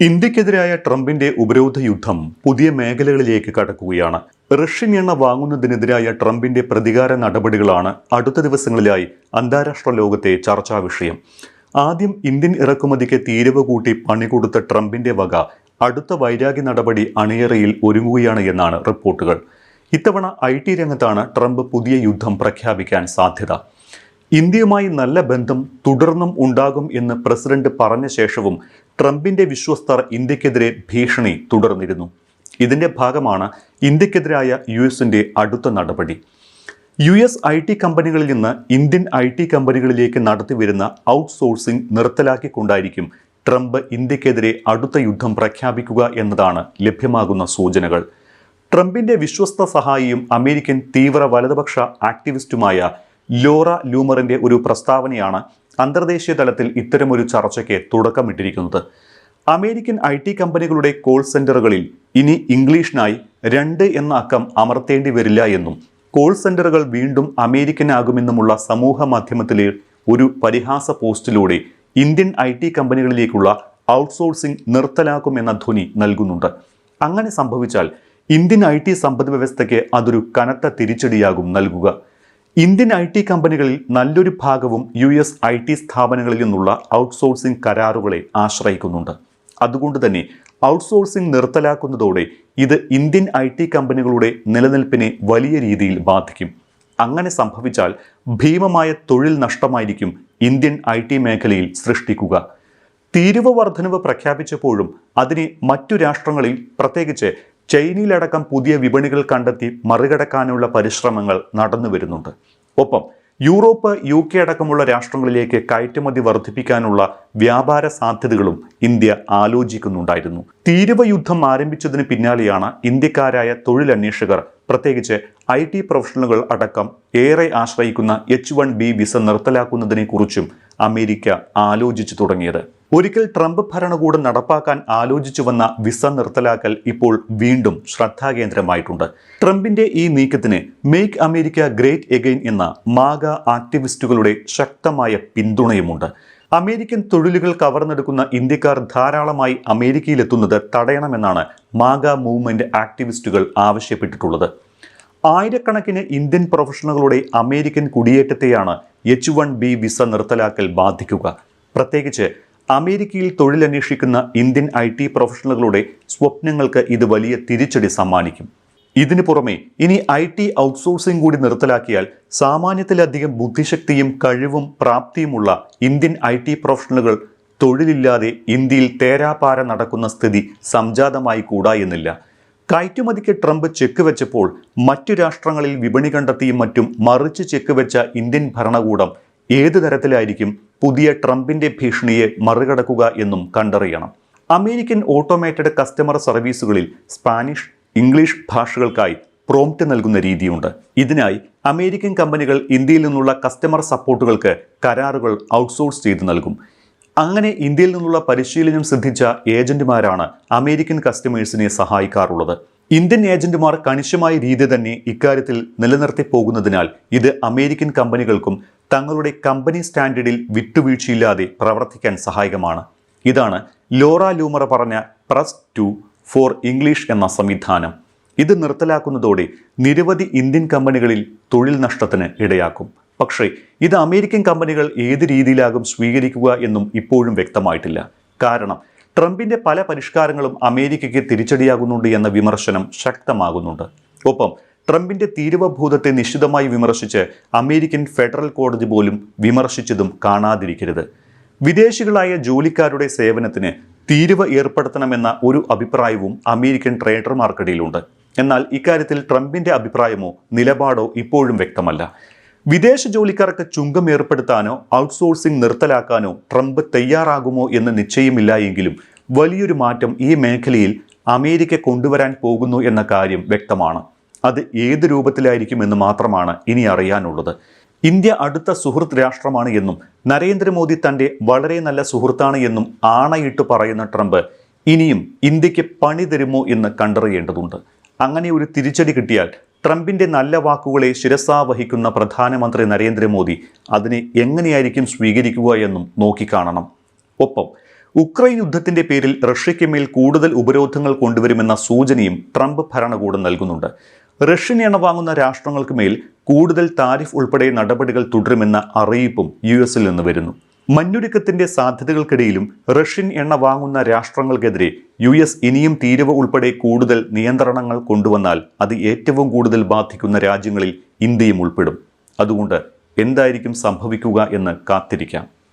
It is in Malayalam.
ഇന്ത്യക്കെതിരായ ട്രംപിന്റെ ഉപരോധ യുദ്ധം പുതിയ മേഖലകളിലേക്ക് കടക്കുകയാണ്. റഷ്യൻ എണ്ണ വാങ്ങുന്നതിനെതിരായ ട്രംപിന്റെ പ്രതികാര നടപടികളാണ് അടുത്ത ദിവസങ്ങളിലായി അന്താരാഷ്ട്ര ലോകത്തെ ചർച്ചാ വിഷയം. ആദ്യം ഇന്ത്യൻ ഇറക്കുമതിക്ക് തീരുവ കൂട്ടി പണികൊടുത്ത ട്രംപിന്റെ വക അടുത്ത വൈരാഗ്യ നടപടി അണിയറയിൽ ഒരുങ്ങുകയാണ് എന്നാണ് റിപ്പോർട്ടുകൾ. ഇത്തവണ IT രംഗത്താണ് ട്രംപ് പുതിയ യുദ്ധം പ്രഖ്യാപിക്കാൻ സാധ്യത. ഇന്ത്യയുമായി നല്ല ബന്ധം തുടർന്നും ഉണ്ടാകും എന്ന് പ്രസിഡന്റ് പറഞ്ഞ ശേഷവും ട്രംപിന്റെ വിശ്വസ്തർ ഇന്ത്യക്കെതിരെ ഭീഷണി തുടർന്നിരുന്നു. ഇതിന്റെ ഭാഗമാണ് ഇന്ത്യക്കെതിരായ യുഎസിന്റെ അടുത്ത നടപടി. US IT കമ്പനികളിൽ നിന്ന് ഇന്ത്യൻ IT കമ്പനികളിലേക്ക് നടത്തിവരുന്ന ഔട്ട്സോഴ്സിംഗ് നിർത്തലാക്കിക്കൊണ്ടായിരിക്കും ട്രംപ് ഇന്ത്യക്കെതിരെ അടുത്ത യുദ്ധം പ്രഖ്യാപിക്കുക എന്നതാണ് ലഭ്യമാകുന്ന സൂചനകൾ. ട്രംപിന്റെ വിശ്വസ്ത സഹായിയും അമേരിക്കൻ തീവ്ര വലതുപക്ഷ ആക്ടിവിസ്റ്റുമായ ലോറ ലൂമറിന്റെ ഒരു പ്രസ്താവനയാണ് അന്തർദേശീയ തലത്തിൽ ഇത്തരമൊരു ചർച്ചയ്ക്ക് തുടക്കമിട്ടിരിക്കുന്നത്. അമേരിക്കൻ IT കമ്പനികളുടെ കോൾ സെന്ററുകളിൽ ഇനി ഇംഗ്ലീഷിനായി 2 എന്ന അക്കം അമർത്തേണ്ടി വരില്ല എന്നും കോൾ സെന്ററുകൾ വീണ്ടും അമേരിക്കനാകുമെന്നുമുള്ള സമൂഹ മാധ്യമത്തിലെ ഒരു പരിഹാസ പോസ്റ്റിലൂടെ ഇന്ത്യൻ IT കമ്പനികളിലേക്കുള്ള ഔട്ട്സോഴ്സിംഗ് നിർത്തലാക്കുമെന്ന ധ്വനി നൽകുന്നുണ്ട്. അങ്ങനെ സംഭവിച്ചാൽ ഇന്ത്യൻ IT സമ്പദ് വ്യവസ്ഥയ്ക്ക് അതൊരു കനത്ത തിരിച്ചടിയാകും നൽകുക. ഇന്ത്യൻ IT കമ്പനികളിൽ നല്ലൊരു ഭാഗവും US IT സ്ഥാപനങ്ങളിൽ നിന്നുള്ള ഔട്ട്സോഴ്സിംഗ് കരാറുകളെ ആശ്രയിക്കുന്നുണ്ട്. അതുകൊണ്ട് തന്നെ ഔട്ട്സോഴ്സിംഗ് നിർത്തലാക്കുന്നതോടെ ഇത് ഇന്ത്യൻ IT കമ്പനികളുടെ നിലനിൽപ്പിനെ വലിയ രീതിയിൽ ബാധിക്കും. അങ്ങനെ സംഭവിച്ചാൽ ഭീമമായ തൊഴിൽ നഷ്ടമായിരിക്കും ഇന്ത്യൻ IT മേഖലയിൽ സൃഷ്ടിക്കുക. തീരുവ വർധനവ് പ്രഖ്യാപിച്ചപ്പോഴും അതിനെ മറ്റു രാഷ്ട്രങ്ങളിൽ, പ്രത്യേകിച്ച് ചൈനയിലടക്കം പുതിയ വിപണികൾ കണ്ടെത്തി മറികടക്കാനുള്ള പരിശ്രമങ്ങൾ നടന്നു വരുന്നുണ്ട്. ഒപ്പം യൂറോപ്പ്, UK അടക്കമുള്ള രാഷ്ട്രങ്ങളിലേക്ക് കയറ്റുമതി വർദ്ധിപ്പിക്കാനുള്ള വ്യാപാര സാധ്യതകളും ഇന്ത്യ ആലോചിക്കുന്നുണ്ടായിരുന്നു. തീരുവ യുദ്ധം ആരംഭിച്ചതിന് പിന്നാലെയാണ് ഇന്ത്യക്കാരായ തൊഴിലന്വേഷകർ, പ്രത്യേകിച്ച് IT പ്രൊഫഷണലുകൾ അടക്കം ഏറെ ആശ്രയിക്കുന്ന H-1B വിസ നിർത്തലാക്കുന്നതിനെ കുറിച്ചും അമേരിക്ക ആലോചിച്ചു തുടങ്ങിയത്. ഒരിക്കൽ ട്രംപ് ഭരണകൂടം നടപ്പാക്കാൻ ആലോചിച്ചു വന്ന വിസ നിർത്തലാക്കൽ ഇപ്പോൾ വീണ്ടും ശ്രദ്ധാകേന്ദ്രമായിട്ടുണ്ട്. ട്രംപിന്റെ ഈ നീക്കത്തിന് മേക്ക് അമേരിക്ക ഗ്രേറ്റ് എഗെയിൻ എന്ന MAGA ആക്ടിവിസ്റ്റുകളുടെ ശക്തമായ പിന്തുണയുമുണ്ട്. അമേരിക്കൻ തൊഴിലുകൾ കവർന്നെടുക്കുന്ന ഇന്ത്യക്കാർ ധാരാളമായി അമേരിക്കയിലെത്തുന്നത് തടയണമെന്നാണ് MAGA മൂവ്മെന്റ് ആക്ടിവിസ്റ്റുകൾ ആവശ്യപ്പെട്ടിട്ടുള്ളത്. ആയിരക്കണക്കിന് ഇന്ത്യൻ പ്രൊഫഷണലുകളുടെ അമേരിക്കൻ കുടിയേറ്റത്തെയാണ് H-1B വിസ നിർത്തലാക്കൽ ബാധിക്കുക. പ്രത്യേകിച്ച് അമേരിക്കയിൽ തൊഴിലന്വേഷിക്കുന്ന ഇന്ത്യൻ IT പ്രൊഫഷണലുകളുടെ സ്വപ്നങ്ങൾക്ക് ഇത് വലിയ തിരിച്ചടി സമ്മാനിക്കും. ഇതിനു പുറമെ ഇനി IT ഔട്ട്സോഴ്സിംഗ് കൂടി നിർത്തലാക്കിയാൽ സാമാന്യത്തിലധികം ബുദ്ധിശക്തിയും കഴിവും പ്രാപ്തിയുമുള്ള ഇന്ത്യൻ IT പ്രൊഫഷണലുകൾ തൊഴിലില്ലാതെ ഇന്ത്യയിൽ തേരാപാര നടക്കുന്ന സ്ഥിതി സംജാതമായി കൂടാ എന്നില്ല. കയറ്റുമതിക്ക് ട്രംപ് ചെക്ക് വെച്ചപ്പോൾ മറ്റു രാഷ്ട്രങ്ങളിൽ വിപണി കണ്ടെത്തിയും മറ്റും മറിച്ച് ചെക്ക് വെച്ച ഇന്ത്യൻ ഭരണകൂടം ഏതു തരത്തിലായിരിക്കും പുതിയ ട്രംപിന്റെ ഭീഷണിയെ മറികടക്കുക എന്നും കണ്ടറിയണം. അമേരിക്കൻ ഓട്ടോമേറ്റഡ് കസ്റ്റമർ സർവീസുകളിൽ സ്പാനിഷ്, ഇംഗ്ലീഷ് ഭാഷകൾക്കായി പ്രോംപ്റ്റ് നൽകുന്ന രീതിയുണ്ട്. ഇതിനായി അമേരിക്കൻ കമ്പനികൾ ഇന്ത്യയിൽ നിന്നുള്ള കസ്റ്റമർ സപ്പോർട്ടുകൾക്ക് കരാറുകൾ ഔട്ട്സോഴ്സ് ചെയ്ത് നൽകും. അങ്ങനെ ഇന്ത്യയിൽ നിന്നുള്ള പരിശീലനം സിദ്ധിച്ച ഏജന്റുമാരാണ് അമേരിക്കൻ കസ്റ്റമേഴ്സിനെ സഹായിക്കാറുള്ളത്. ഇന്ത്യൻ ഏജന്റുമാർ കണിശമായ രീതി തന്നെ ഇക്കാര്യത്തിൽ നിലനിർത്തി പോകുന്നതിനാൽ ഇത് അമേരിക്കൻ കമ്പനികൾക്കും തങ്ങളുടെ കമ്പനി സ്റ്റാൻഡേർഡിൽ വിട്ടുവീഴ്ചയില്ലാതെ പ്രവർത്തിക്കാൻ സഹായകമാണ്. ഇതാണ് ലോറ ലൂമർ പറഞ്ഞ പ്രസ് 2 ഫോർ ഇംഗ്ലീഷ് എന്ന സംവിധാനം. ഇത് നിർത്തലാക്കുന്നതോടെ നിരവധി ഇന്ത്യൻ കമ്പനികളിൽ തൊഴിൽ നഷ്ടത്തിന് ഇടയാക്കും. പക്ഷേ ഇത് അമേരിക്കൻ കമ്പനികൾ ഏത് രീതിയിലാകും സ്വീകരിക്കുക എന്നും ഇപ്പോഴും വ്യക്തമായിട്ടില്ല. കാരണം ട്രംപിന്റെ പല പരിഷ്കാരങ്ങളും അമേരിക്കയ്ക്ക് തിരിച്ചടിയാകുന്നുണ്ട് എന്ന വിമർശനം ശക്തമാകുന്നുണ്ട്. ഒപ്പം ട്രംപിന്റെ തീരുവഭൂതത്തെ നിശിതമായി വിമർശിച്ച് അമേരിക്കൻ ഫെഡറൽ കോടതി പോലും വിമർശിച്ചതും കാണാതിരിക്കരുത്. വിദേശികളായ ജോലിക്കാരുടെ സേവനത്തിന് തീരുവ ഏർപ്പെടുത്തണമെന്ന ഒരു അഭിപ്രായവും അമേരിക്കൻ ട്രേഡർമാർക്കിടയിലുണ്ട്. എന്നാൽ ഇക്കാര്യത്തിൽ ട്രംപിന്റെ അഭിപ്രായമോ നിലപാടോ ഇപ്പോഴും വ്യക്തമല്ല. വിദേശ ജോലിക്കാർക്ക് ചുങ്കം ഏർപ്പെടുത്താനോ ഔട്ട്സോഴ്സിംഗ് നിർത്തലാക്കാനോ ട്രംപ് തയ്യാറാകുമോ എന്ന് നിശ്ചയമില്ല എങ്കിലും വലിയൊരു മാറ്റം ഈ മേഖലയിൽ അമേരിക്ക കൊണ്ടുവരാൻ പോകുന്നു എന്ന കാര്യം വ്യക്തമാണ്. അത് ഏത് രൂപത്തിലായിരിക്കുമെന്ന് മാത്രമാണ് ഇനി അറിയാനുള്ളത്. ഇന്ത്യ അടുത്ത സുഹൃത്ത് രാഷ്ട്രമാണ് എന്നും നരേന്ദ്രമോദി തൻ്റെ വളരെ നല്ല സുഹൃത്താണ് എന്നും ആണയിട്ട് പറയുന്ന ട്രംപ് ഇനിയും ഇന്ത്യക്ക് പണി തരുമോ എന്ന് കണ്ടറിയേണ്ടതുണ്ട്. അങ്ങനെ ഒരു തിരിച്ചടി കിട്ടിയാൽ ട്രംപിന്റെ നല്ല വാക്കുകളെ ശിരസാ വഹിക്കുന്ന പ്രധാനമന്ത്രി നരേന്ദ്രമോദി അതിനെ എങ്ങനെയായിരിക്കും സ്വീകരിക്കുക എന്നും നോക്കിക്കാണണം. ഒപ്പം ഉക്രൈൻ യുദ്ധത്തിന്റെ പേരിൽ റഷ്യയ്ക്ക് മേൽ കൂടുതൽ ഉപരോധങ്ങൾ കൊണ്ടുവരുമെന്ന സൂചനയും ട്രംപ് ഭരണകൂടം നൽകുന്നുണ്ട്. റഷ്യൻ എണ്ണ വാങ്ങുന്ന രാഷ്ട്രങ്ങൾക്ക് മേൽ കൂടുതൽ താരിഫ് ഉൾപ്പെടെ നടപടികൾ തുടരുമെന്ന അറിയിപ്പും യുഎസിൽ നിന്ന് വരുന്നു. മഞ്ഞുരുക്കത്തിന്റെ സാധ്യതകൾക്കിടയിലും റഷ്യൻ എണ്ണ വാങ്ങുന്ന രാഷ്ട്രങ്ങൾക്കെതിരെ യുഎസ് ഇനിയും തീരുവ ഉൾപ്പെടെ കൂടുതൽ നിയന്ത്രണങ്ങൾ കൊണ്ടുവന്നാൽ അത് ഏറ്റവും കൂടുതൽ ബാധിക്കുന്ന രാജ്യങ്ങളിൽ ഇന്ത്യയും ഉൾപ്പെടും. അതുകൊണ്ട് എന്തായിരിക്കും സംഭവിക്കുക എന്ന് കാത്തിരിക്കാം.